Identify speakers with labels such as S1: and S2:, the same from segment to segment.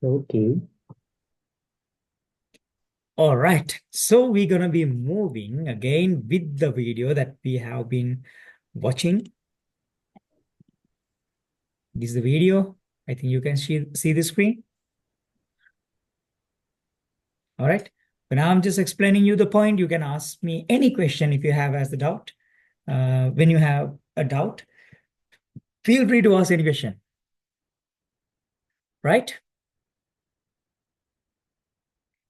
S1: Okay.
S2: All right, so we're gonna be moving again with the video that we have been watching. This is the video. I think you can see the screen. All right. But now I'm just explaining you the point. You can ask me any question if you have as a doubt. When you have a doubt, feel free to ask any question. Right?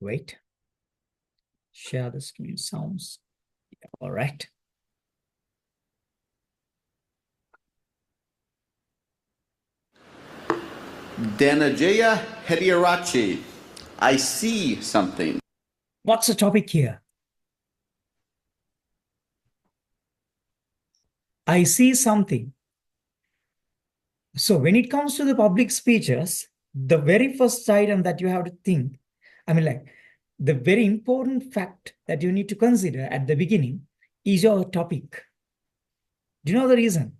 S2: Wait. Share the screen sounds. All right.
S3: Dhananjaya Hediarachi, I see something.
S2: What's the topic here? I see something. So when it comes to the public speeches, the very first item that you have to think, the very important fact that you need to consider at the beginning is your topic. Do you know the reason?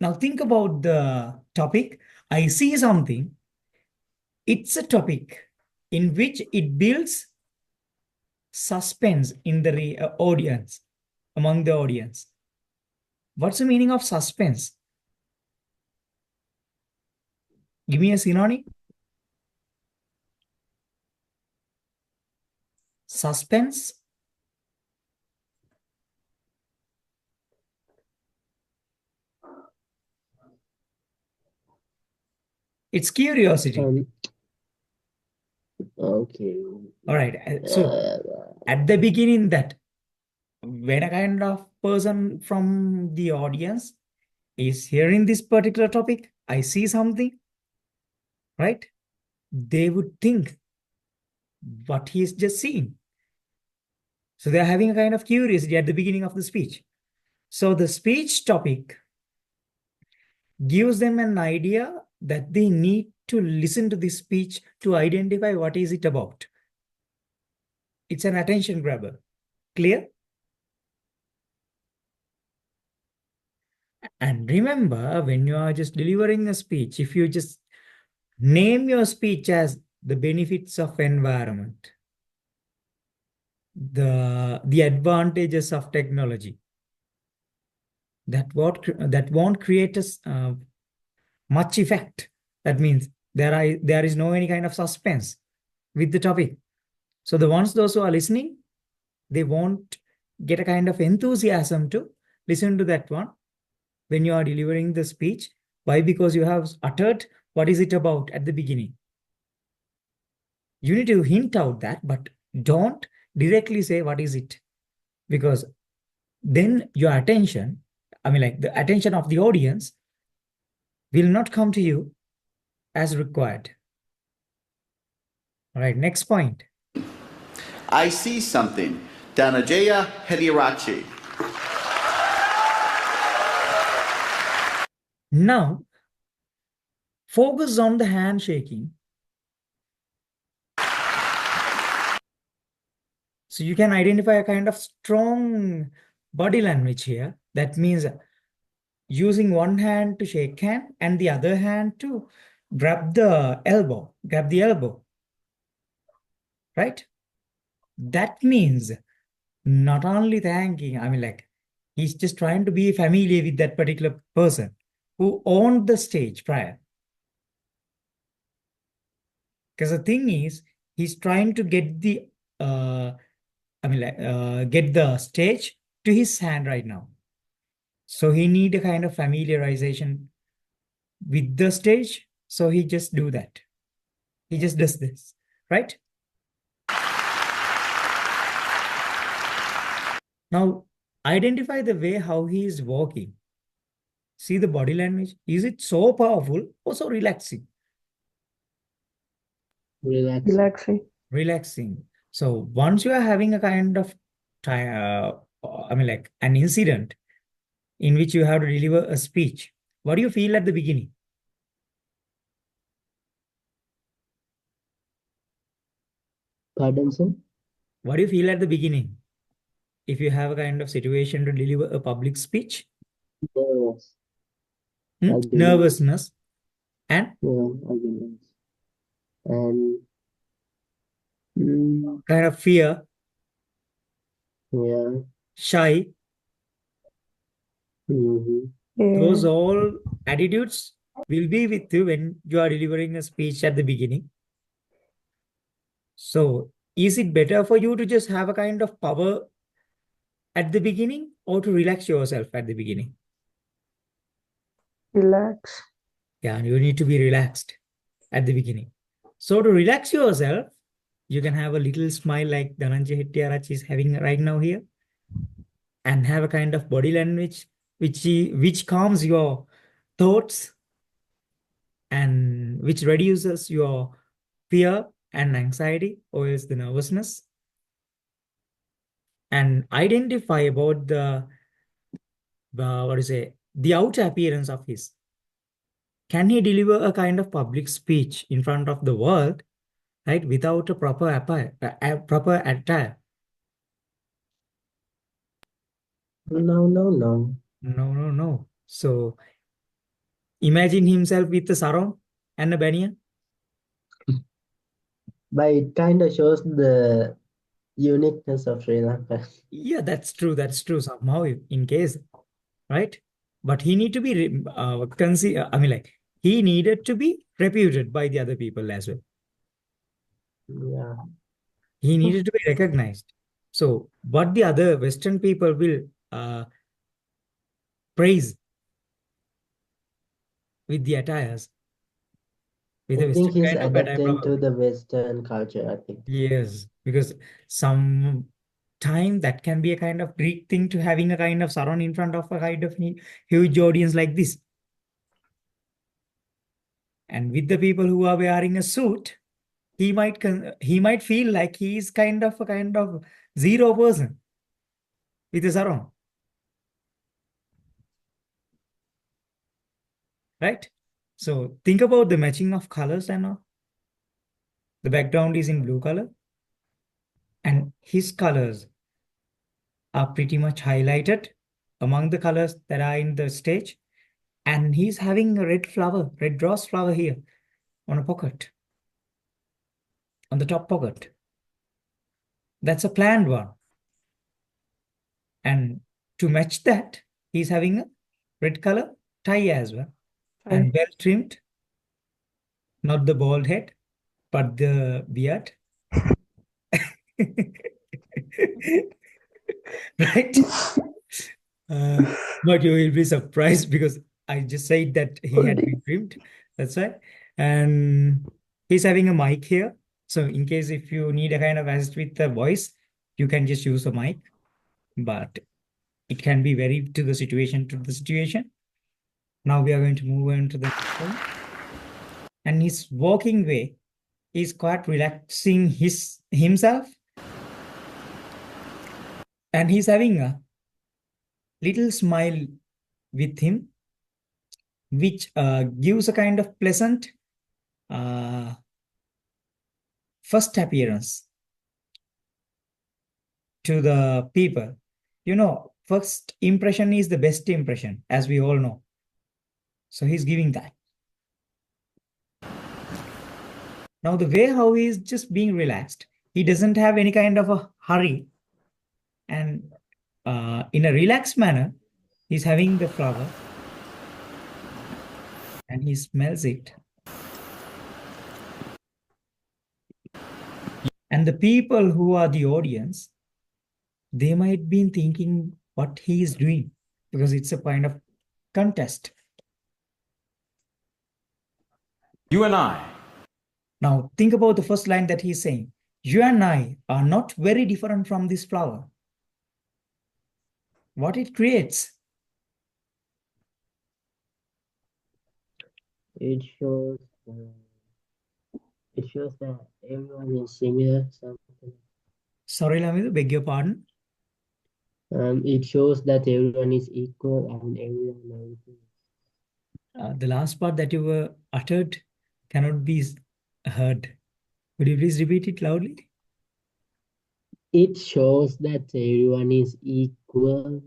S2: Now think about the topic. I see something. It's a topic in which it builds suspense in the audience, among the audience. What's the meaning of suspense? Give me a synonym. Suspense. It's curiosity.
S1: Um, okay.
S2: All right. So at the beginning, that when a kind of person from the audience is hearing this particular topic, I see something, right? They would think what he's just seen. So they're having a kind of curiosity at the beginning of the speech. So the speech topic gives them an idea that they need to listen to this speech to identify what is it about. It's an attention grabber. Clear? And remember, when you are just delivering a speech, if you just name your speech as the benefits of environment, the advantages of technology, that won't create much effect. That means there is no any kind of suspense with the topic. So those who are listening, they won't get a kind of enthusiasm to listen to that one when you are delivering the speech. Why? Because you have uttered what is it about at the beginning. You need to hint out that, but don't directly say what is it, because then your attention, the attention of the audience will not come to you as required. All right, next point.
S3: I see something. Dhananjaya Hediarachi.
S2: Now, focus on the handshaking. So you can identify a kind of strong body language here. That means using one hand to shake hand and the other hand to grab the elbow, right? That means not only thanking, he's just trying to be familiar with that particular person who owned the stage prior. Because the thing is, he's trying to get get the stage to his hand right now. So he need a kind of familiarization with the stage. So he just do that. He just does this, right? Now, identify the way how he is walking. See the body language. Is it so powerful or so relaxing?
S1: Relaxing.
S2: Relaxing. So once you are having a kind of an incident in which you have to deliver a speech, what do you feel at the beginning?
S1: Pardon, sir?
S2: What do you feel at the beginning if you have a kind of situation to deliver a public speech?
S1: Nervous.
S2: Nervousness and
S1: Yeah, I guess. And
S2: kind of fear,
S1: yeah.
S2: shy, those
S1: Yeah.
S2: all attitudes will be with you when you are delivering a speech at the beginning. So, is it better for you to just have a kind of power at the beginning or to relax yourself at the beginning?
S1: Relax.
S2: Yeah, you need to be relaxed at the beginning. So, to relax yourself, you can have a little smile like Dhananjay Hettiarach is having right now here, and have a kind of body language which calms your thoughts and which reduces your fear and anxiety or else the nervousness, and identify about the outer appearance of his. Can he deliver a kind of public speech in front of the world, right, without a proper proper attire?
S1: No, no, no.
S2: No. So imagine himself with a sarong and a banyan.
S1: But it kind of shows the uniqueness of Sri Lanka.
S2: Yeah, that's true. That's true. Somehow, in case, right? But he need to be I mean, like he needed to be reputed by the other people as well.
S1: Yeah.
S2: He needed to be recognized. So, what the other Western people will praise with the attires, with
S1: I
S2: a
S1: think
S2: Western
S1: he's
S2: kind of attire,
S1: adapting to
S2: probably.
S1: the Western culture, I think.
S2: Yes, because some time that can be a kind of Greek thing to having a kind of sarong in front of a kind of huge audience like this. And with the people who are wearing a suit, he might feel like he is kind of a kind of zero person with a sarong, right? So think about the matching of colors and all. The background is in blue color, and his colors are pretty much highlighted among the colors that are in the stage. And he's having a red rose flower here on a pocket, on the top pocket. That's a planned one. And to match that, he's having a red color tie as well, and well trimmed, not the bald head, but the beard. Right? But you will be surprised because I just said that he had been trimmed. That's right. And he's having a mic here. So in case if you need a kind of assist with the voice, you can just use a mic. But it can be very to the situation. Now we are going to move on to the next one. And his walking way is quite relaxing himself. And he's having a little smile with him, which gives a kind of pleasant uh, first appearance to the people. First impression is the best impression, as we all know. So he's giving that. Now, the way how he is just being relaxed, he doesn't have any kind of a hurry. And in a relaxed manner, he's having the flower and he smells it. And the people who are the audience, they might be thinking what he is doing because it's a kind of contest.
S4: You and I.
S2: Now, think about the first line that he's saying. You and I are not very different from this flower. What it creates?
S1: It shows that everyone is similar. Something.
S2: Sorry, Lamidu, beg your pardon.
S1: It shows that everyone is equal and everyone is.
S2: The last part that you were uttered cannot be heard. Could you please repeat it loudly?
S1: It shows that everyone is equal.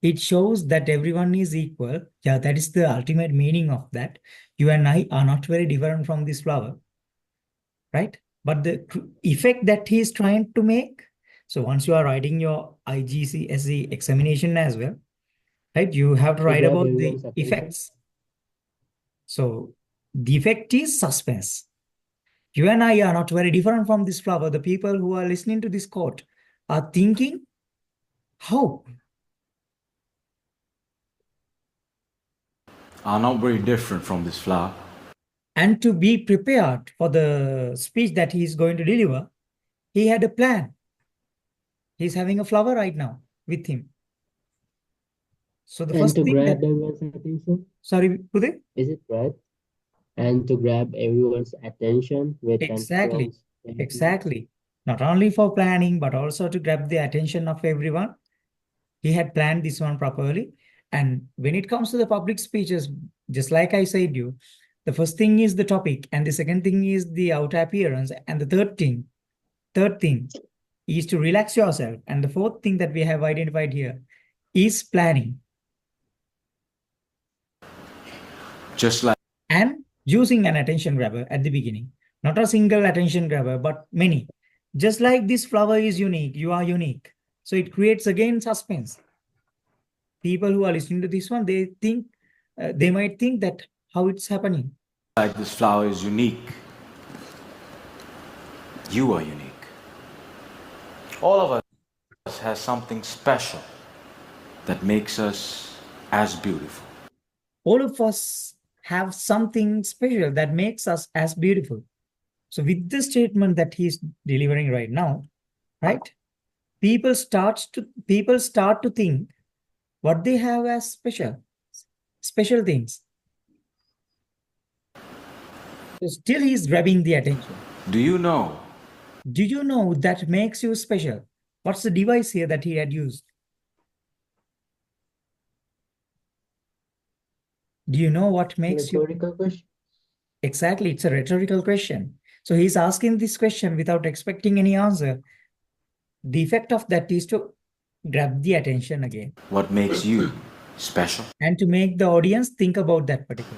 S2: It shows that everyone is equal. Yeah, that is the ultimate meaning of that. You and I are not very different from this flower. right? But the effect that he is trying to make, so once you are writing your IGCSE examination as well, right, you have to
S1: To
S2: write
S1: grab
S2: about the
S1: everyone's attention.
S2: effects. So the effect is suspense. You and I are not very different from this flower. The people who are listening to this quote are thinking, how?
S4: Are not very different from this flower.
S2: And to be prepared for the speech that he is going to deliver, he had a plan. He's having a flower right now with him. So the
S1: And
S2: first
S1: to
S2: thing that,
S1: grab everyone's attention,
S2: sorry, Uday?
S1: is it right? And to grab everyone's attention with an
S2: Exactly,
S1: strong
S2: exactly. Not only for planning, but also to grab the attention of everyone. He had planned this one properly. And when it comes to the public speeches, just like I said you, the first thing is the topic, and the second thing is the outer appearance, and the third thing is to relax yourself. And the fourth thing that we have identified here is planning
S4: Just like
S2: and using an attention grabber at the beginning. Not a single attention grabber, but many. Just like this flower is unique, you are unique. So it creates again suspense. People who are listening to this one, they might think that how it's happening.
S4: this flower is unique. You are unique. All of us has something special that makes us as beautiful.
S2: All of us have something special that makes us as beautiful. So with the statement that he's delivering right now, right? People start to think what they have as special things. So still he's grabbing the attention.
S4: Do you know
S2: Do you know that makes you special? What's the device here that he had used? Do you know what makes you?
S1: rhetorical question?
S2: Exactly, it's a rhetorical question. So he's asking this question without expecting any answer. The effect of that is to grab the attention again
S4: what makes you special?
S2: and to make the audience think about that particular.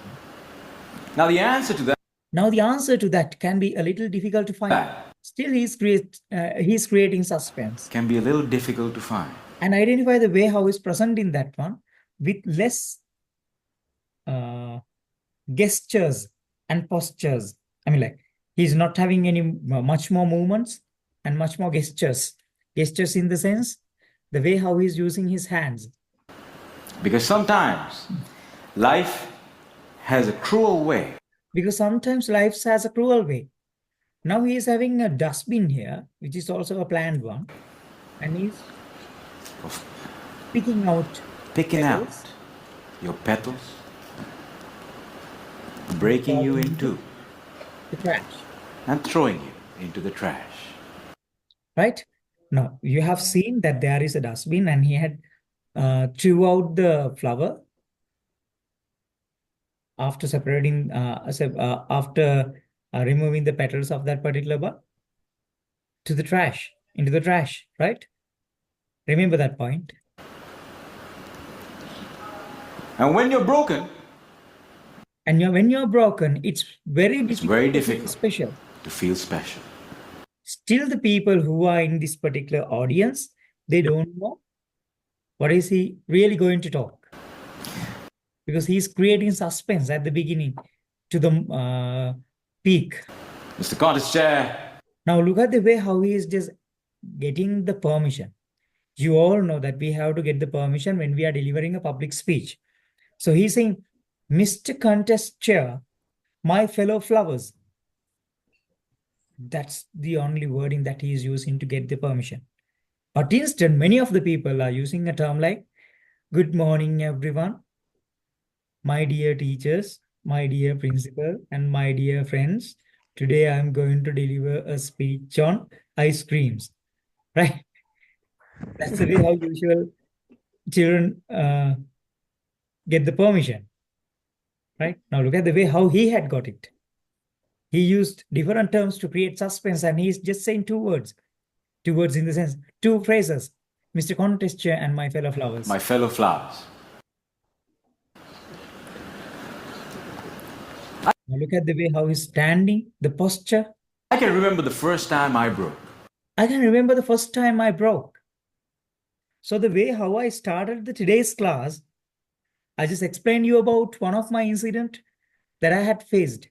S4: Now the answer to
S2: Now the answer to that can be a little difficult to find.
S4: that
S2: Still, he's creating suspense
S4: can be a little difficult to find.
S2: and identify the way how he's present in that one with less gestures and postures. I mean, like he's not having any much more movements and much more gestures. Gestures in the sense, the way how he's using his hands.
S4: Because sometimes life has a cruel way.
S2: Because sometimes life has a cruel way. Now he is having a dustbin here, which is also a planned one. And he's
S4: Of
S2: picking out
S4: picking
S2: petals.
S4: out your petals, breaking you in two,
S2: the trash,
S4: and throwing you into the trash.
S2: right? Now, you have seen that there is a dustbin and he had threw out the flower after separating, after removing the petals of that particular one to the trash, into the trash, right? Remember that point.
S4: And when you're broken,
S2: And when you're broken, it's very difficult
S4: very
S2: to feel
S4: difficult.
S2: special.
S4: to feel special.
S2: Still, the people who are in this particular audience, they don't know what is he really going to talk. Because he's creating suspense at the beginning to the peak.
S4: Mr. Contest Chair,
S2: Now look at the way how he is just getting the permission. You all know that we have to get the permission when we are delivering a public speech. So he's saying, Mr. Contest Chair, my fellow flowers. That's the only wording that he is using to get the permission. But instead, many of the people are using a term like, good morning, everyone. My dear teachers, my dear principal, and my dear friends. Today, I'm going to deliver a speech on ice creams, right? That's the way how usual children get the permission, right? Now look at the way how he had got it. He used different terms to create suspense, and he's just saying two words in the sense, two phrases, Mr. Contest Chair and my fellow flowers.
S4: my fellow flowers.
S2: Now look at the way how he's standing, the posture,
S4: I can remember the first time I broke.
S2: I can remember the first time I broke. So the way how I started today's class, I just explained you about one of my incident that I had faced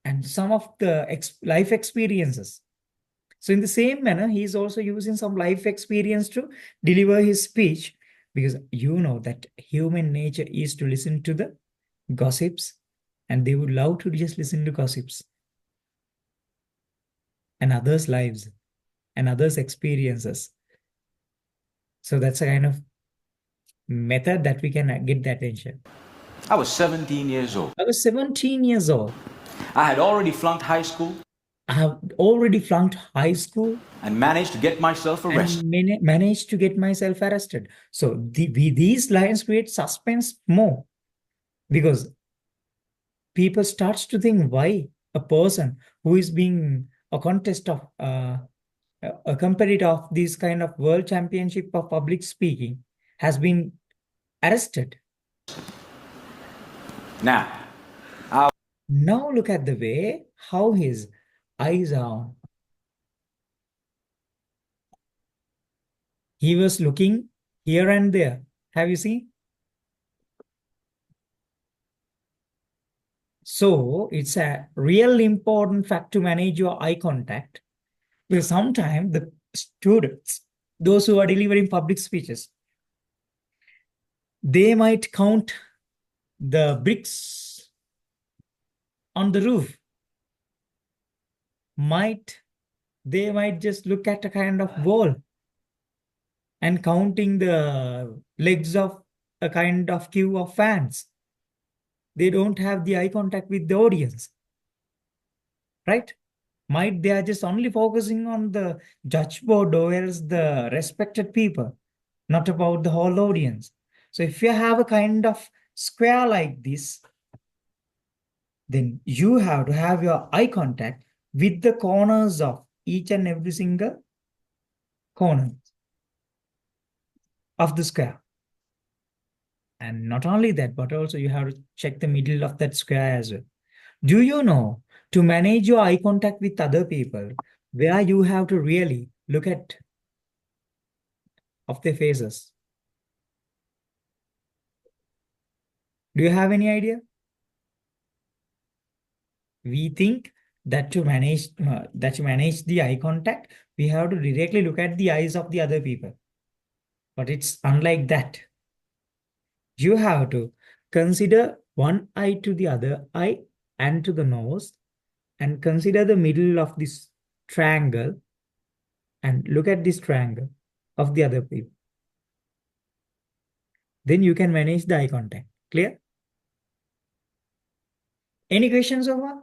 S2: and some of the life experiences. So in the same manner, he is also using some life experience to deliver his speech, because you know that human nature is to listen to the gossips, and they would love to just listen to gossips and others' lives and others' experiences. So that's a kind of method that we can get the attention.
S4: I was 17 years old.
S2: I was 17 years old.
S4: I had already flunked high school
S2: I have already flunked high school
S4: and managed to get myself arrested.
S2: and managed to get myself arrested. So these lines create suspense more, because people starts to think why a person who is being a contest of a competitor of this kind of world championship of public speaking has been arrested.
S4: Now
S2: look at the way how his eyes are on. He was looking here and there. Have you seen? So it's a real important fact to manage your eye contact, because sometimes the students, those who are delivering public speeches, they might count the bricks on the roof. They might just look at a kind of wall and counting the legs of a kind of queue of fans. They don't have the eye contact with the audience, right? They are just only focusing on the judge board or else the respected people, not about the whole audience. So if you have a kind of square like this, then you have to have your eye contact with the corners of each and every single corner of the square. And not only that, but also you have to check the middle of that square as well. Do you know, to manage your eye contact with other people, where you have to really look at of their faces? Do you have any idea? We think that to manage the eye contact, we have to directly look at the eyes of the other people. But it's unlike that. You have to consider one eye to the other eye and to the nose, and consider the middle of this triangle and look at this triangle of the other people. Then you can manage the eye contact. Clear? Any questions so far?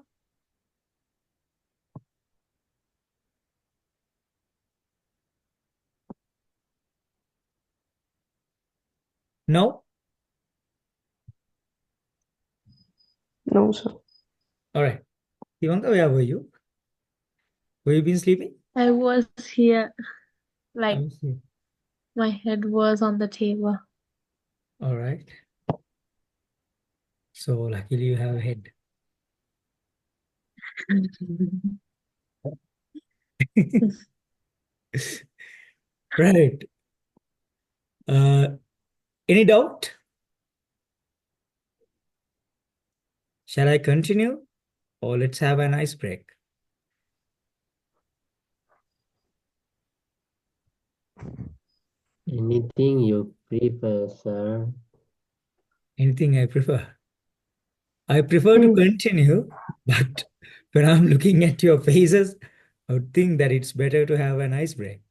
S2: No?
S5: No, sir.
S2: All right. Ivanka, where were you? Were you been sleeping?
S6: I was here,
S2: I
S6: like
S2: was here.
S6: my head was on the table.
S2: All right. So luckily you have a head. Right. Any doubt? Shall I continue? Or let's have an ice break?
S1: Anything you prefer, sir?
S2: Anything I prefer. I prefer to continue, but when I'm looking at your faces, I would think that it's better to have an ice break.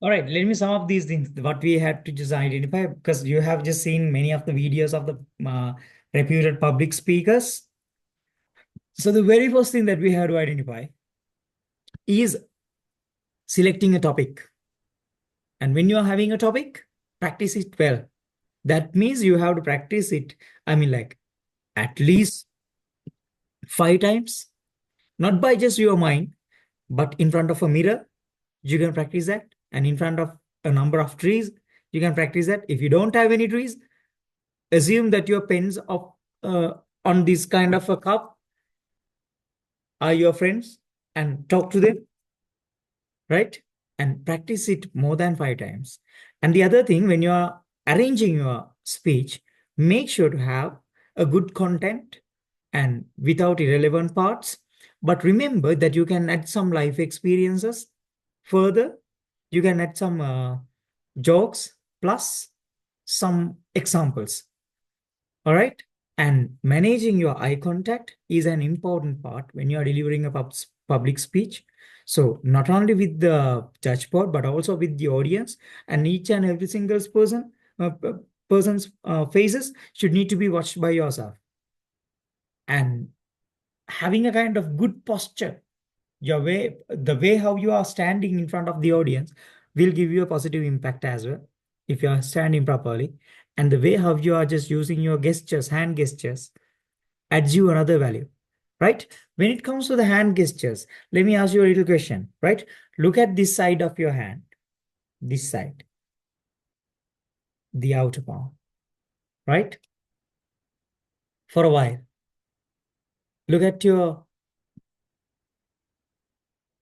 S2: All right, let me sum up these things, what we had to just identify, because you have just seen many of the videos of the reputed public speakers. So the very first thing that we have to identify is selecting a topic. And when you are having a topic, practice it well. That means you have to practice it, like at least 5 times, not by just your mind, But in front of a mirror, you can practice that. And in front of a number of trees, you can practice that. If you don't have any trees, assume that your pens on this kind of a cup are your friends and talk to them, right? And practice it more than 5 times. And the other thing, when you are arranging your speech, make sure to have a good content and without irrelevant parts. But remember that you can add some life experiences. Further, you can add some jokes plus some examples. All right. And managing your eye contact is an important part when you are delivering a public speech. So not only with the judge board, but also with the audience, and each and every single person's faces should need to be watched by yourself. And having a kind of good posture, the way how you are standing in front of the audience will give you a positive impact as well if you are standing properly. And the way how you are just using your gestures, hand gestures, adds you another value, right? When it comes to the hand gestures, let me ask you a little question, right? Look at this side of your hand, this side, the outer palm, right? For a while. Look at your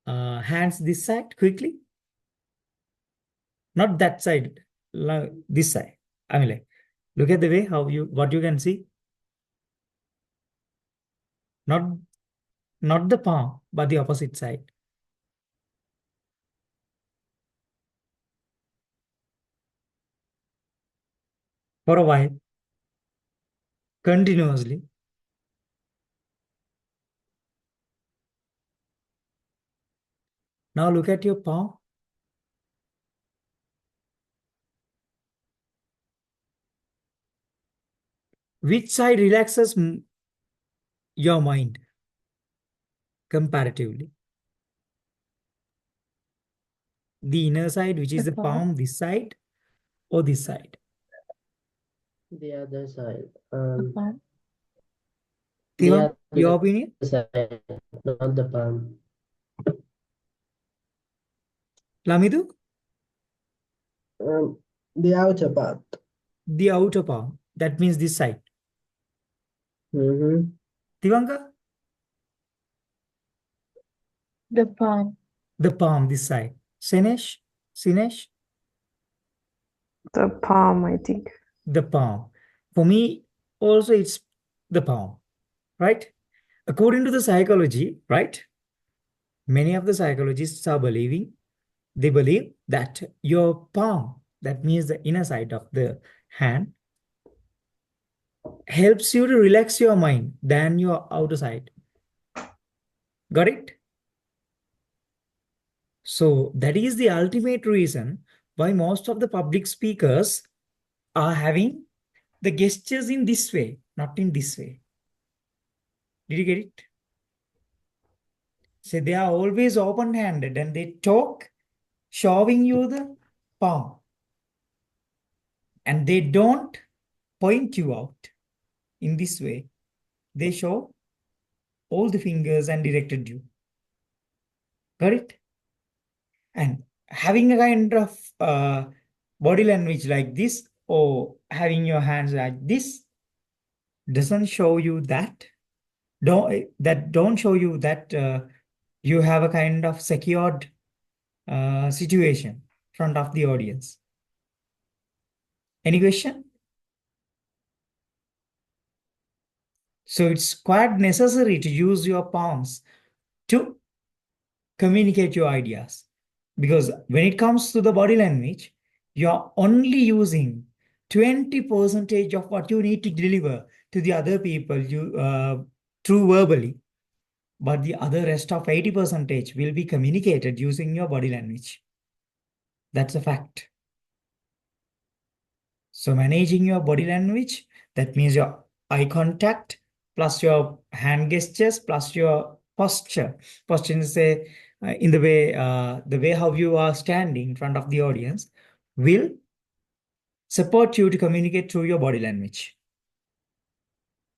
S2: hands this side quickly. Not that side, this side. I mean, like, look at the way what you can see. Not the palm, but the opposite side. For a while, continuously. Now look at your palm. Which side relaxes your mind comparatively? The inner side, which is the palm, this side, or this side?
S1: The other side.
S6: The palm.
S2: Tivan,
S1: The
S2: your
S1: other
S2: opinion?
S1: side, not the palm.
S2: Lamidu?
S1: The outer part.
S2: The outer palm. That means this side.
S1: Mm-hmm.
S2: Tivanka?
S6: The palm.
S2: The palm, this side. Sinesh?
S5: The palm, I think.
S2: The palm. For me, also it's the palm, right? According to the psychology, right? Many of the psychologists are they believe that your palm, that means the inner side of the hand, helps you to relax your mind than your outer side. Got it? So that is the ultimate reason why most of the public speakers are having the gestures in this way, not in this way. Did you get it? So they are always open-handed and they talk showing you the palm. And they don't point you out in this way. They show all the fingers and directed you. Got it? And having a kind of body language like this, or having your hands like this, doesn't show you that. Don't show you that you have a kind of secured situation in front of the audience. Any question? So it's quite necessary to use your palms to communicate your ideas. Because when it comes to the body language, you're only using 20% of what you need to deliver to the other people through verbally. But the other rest of 80% will be communicated using your body language. That's a fact. So managing your body language, that means your eye contact, plus your hand gestures, plus your posture. Posture is in the way how you are standing in front of the audience will support you to communicate through your body language.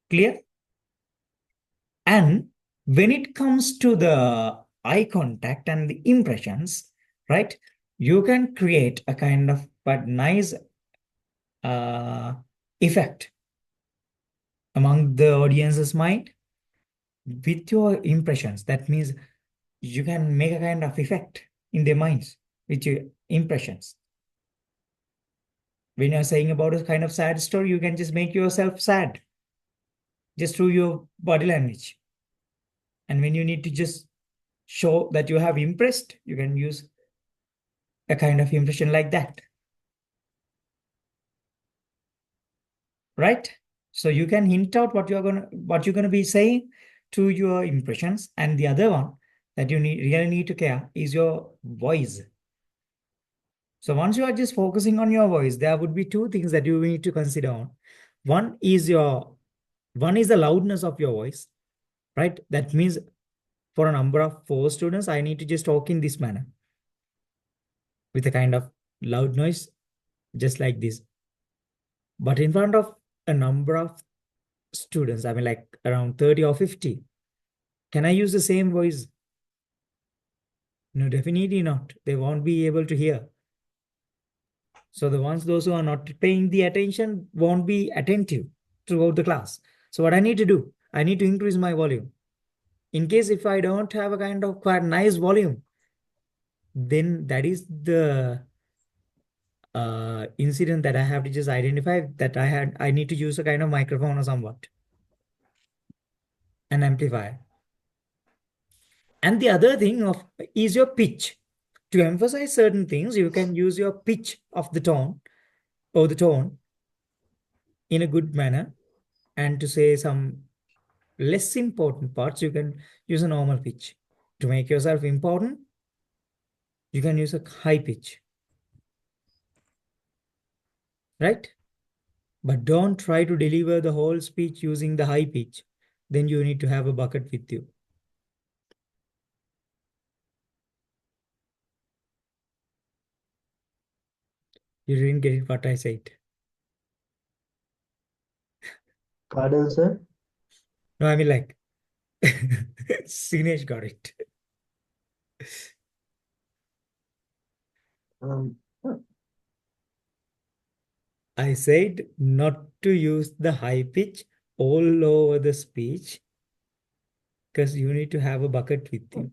S2: Clear? And when it comes to the eye contact and the impressions, right? You can create a kind of but nice effect among the audience's mind with your impressions. That means you can make a kind of effect in their minds with your impressions. When you're saying about a kind of sad story, you can just make yourself sad just through your body language. And when you need to just show that you have impressed, you can use a kind of impression like that. Right? So you can hint out what you're gonna be saying to your impressions. And the other one that you really need to care is your voice. So once you are just focusing on your voice, there would be two things that you need to consider on. One is the loudness of your voice, right? That means for a number of 4 students, I need to just talk in this manner with a kind of loud noise, just like this. But in front of a number of students, I mean like around 30 or 50, can I use the same voice? No, definitely not. They won't be able to hear. So those who are not paying the attention won't be attentive throughout the class. So what I need to do, I need to increase my volume. In case if I don't have a kind of quite nice volume, then that is the incident that I have to just identify that I need to use a kind of microphone or somewhat, an amplifier. And the other thing is your pitch. To emphasize certain things, you can use your pitch of the tone or the tone in a good manner. And to say some less important parts, you can use a normal pitch. To make yourself important, you can use a high pitch. Right? But don't try to deliver the whole speech using the high pitch. Then you need to have a bucket with you. You didn't get it what I said.
S1: Pardon, sir?
S2: No, I mean like, Sinesh got it.
S1: Um,
S2: I said not to use the high pitch all over the speech because you need to have a bucket with you.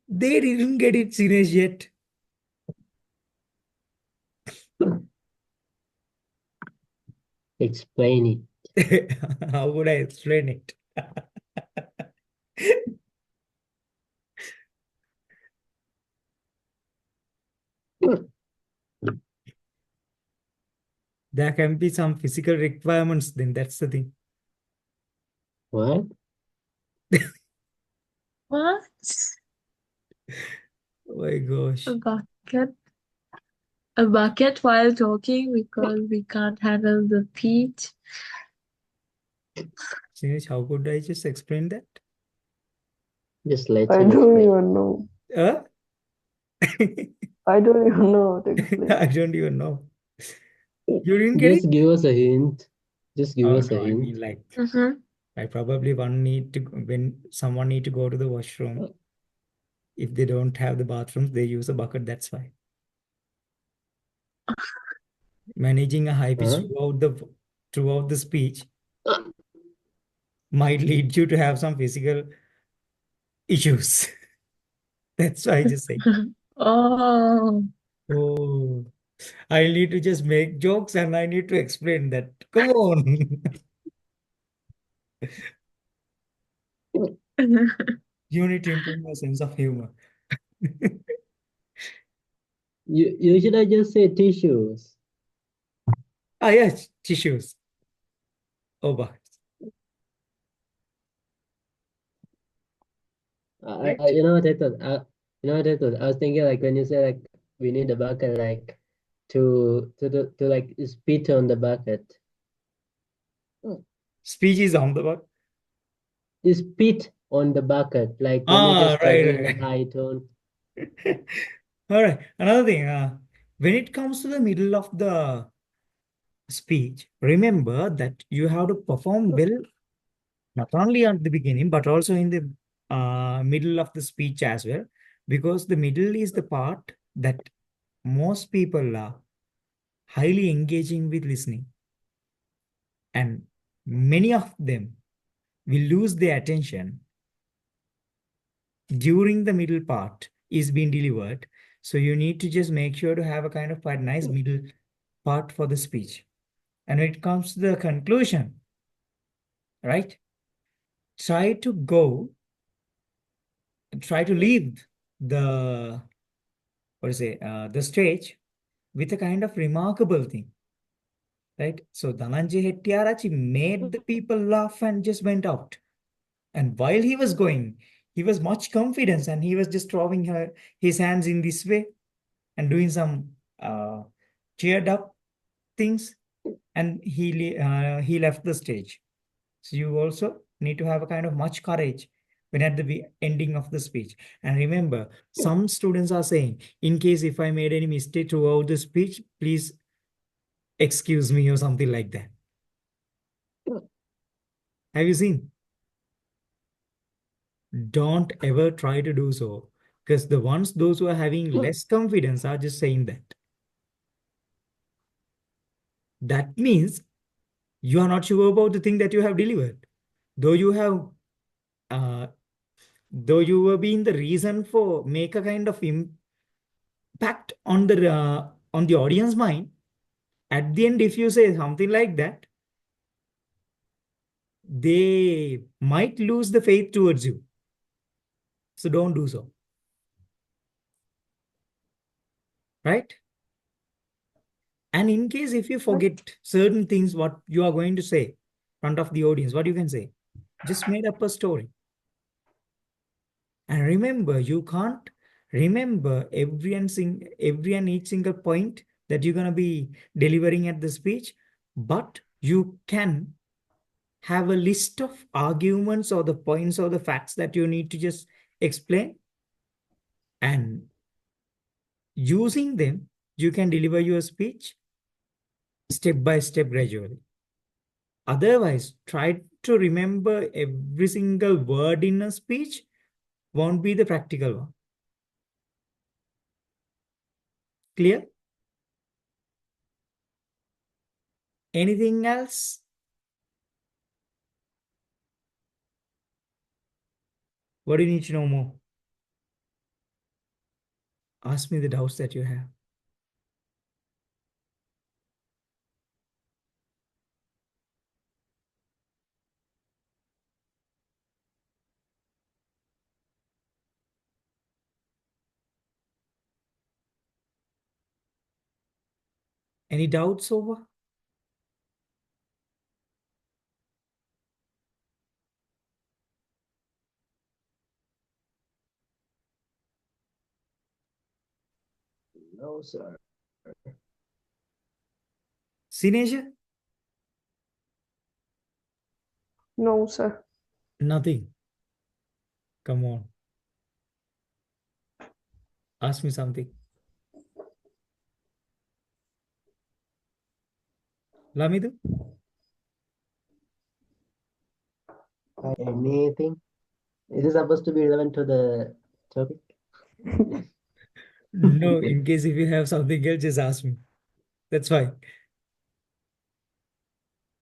S2: They didn't get it, Sinesh, yet.
S1: explain it.
S2: How would I explain it? There can be some physical requirements, then that's the thing.
S1: What?
S6: What?
S2: Oh my gosh.
S6: A bucket? A bucket while talking because we can't handle the pitch.
S2: Sinesh, how could I just explain that?
S1: Just let
S5: I
S1: him
S5: don't
S1: explain.
S5: even know.
S2: Huh?
S5: I don't even know how to explain.
S2: I don't even know. You didn't get
S1: Just
S2: it?
S1: give us a hint. Just give
S2: Oh,
S1: us a
S2: no, I
S1: hint.
S2: mean like,
S6: Mm-hmm.
S2: like probably when someone need to go to the washroom, if they don't have the bathrooms, they use a bucket, that's why. Managing a high pitch
S1: Huh?
S2: throughout the speech might lead you to have some physical issues. That's why I just say,
S6: Oh.
S2: oh, I need to just make jokes and I need to explain that. Come on. You need to improve your sense of humor.
S1: You should have just said tissues.
S2: Ah, yes, tissues. Oh, but right.
S1: You know what I thought? You know what I thought? I was thinking like when you say like we need a bucket like to like spit on the bucket.
S2: Speech is on the butt.
S1: You spit on the bucket like when you're
S2: Ah,
S1: just talking in a
S2: right.
S1: high tone.
S2: All right. Another thing, when it comes to the middle of the speech, remember that you have to perform well Not only at the beginning, but also in the middle of the speech as well, because the middle is the part that most people are highly engaging with listening. And many of them will lose their attention during the middle part is being delivered. So you need to just make sure to have a kind of quite nice middle part for the speech. And when it comes to the conclusion, right? Try to leave the, the stage with a kind of remarkable thing, right? So Dhananjay Hettiarachi made the people laugh and just went out. And while he was going, he was much confidence and he was just throwing his hands in this way and doing some cheered up things, and he left the stage. So you also need to have a kind of much courage when at the ending of the speech. And remember, some students are saying, in case if I made any mistake throughout the speech, please excuse me or something like that. Have you seen? Don't ever try to do so, because those who are having less confidence are just saying that. That means you are not sure about the thing that you have delivered. Though you were being the reason for make a kind of impact on the audience mind, at the end, if you say something like that, they might lose the faith towards you. So don't do so. Right? And in case if you forget certain things, what you are going to say in front of the audience, what you can say, just made up a story. And remember, you can't remember every and each single point that you're going to be delivering at the speech, but you can have a list of arguments or the points or the facts that you need to just explain, and using them, you can deliver your speech step by step gradually. Otherwise, try to remember every single word in a speech won't be the practical one. Clear? Anything else? What do you need to know more? Ask me the doubts that you have. Any doubts over?
S1: No, sir.
S2: Sineja?
S5: No, sir.
S2: Nothing. Come on. Ask me something. Lamidu?
S1: Anything? Is it supposed to be relevant to the topic?
S2: No, in case if you have something else, just ask me. That's fine.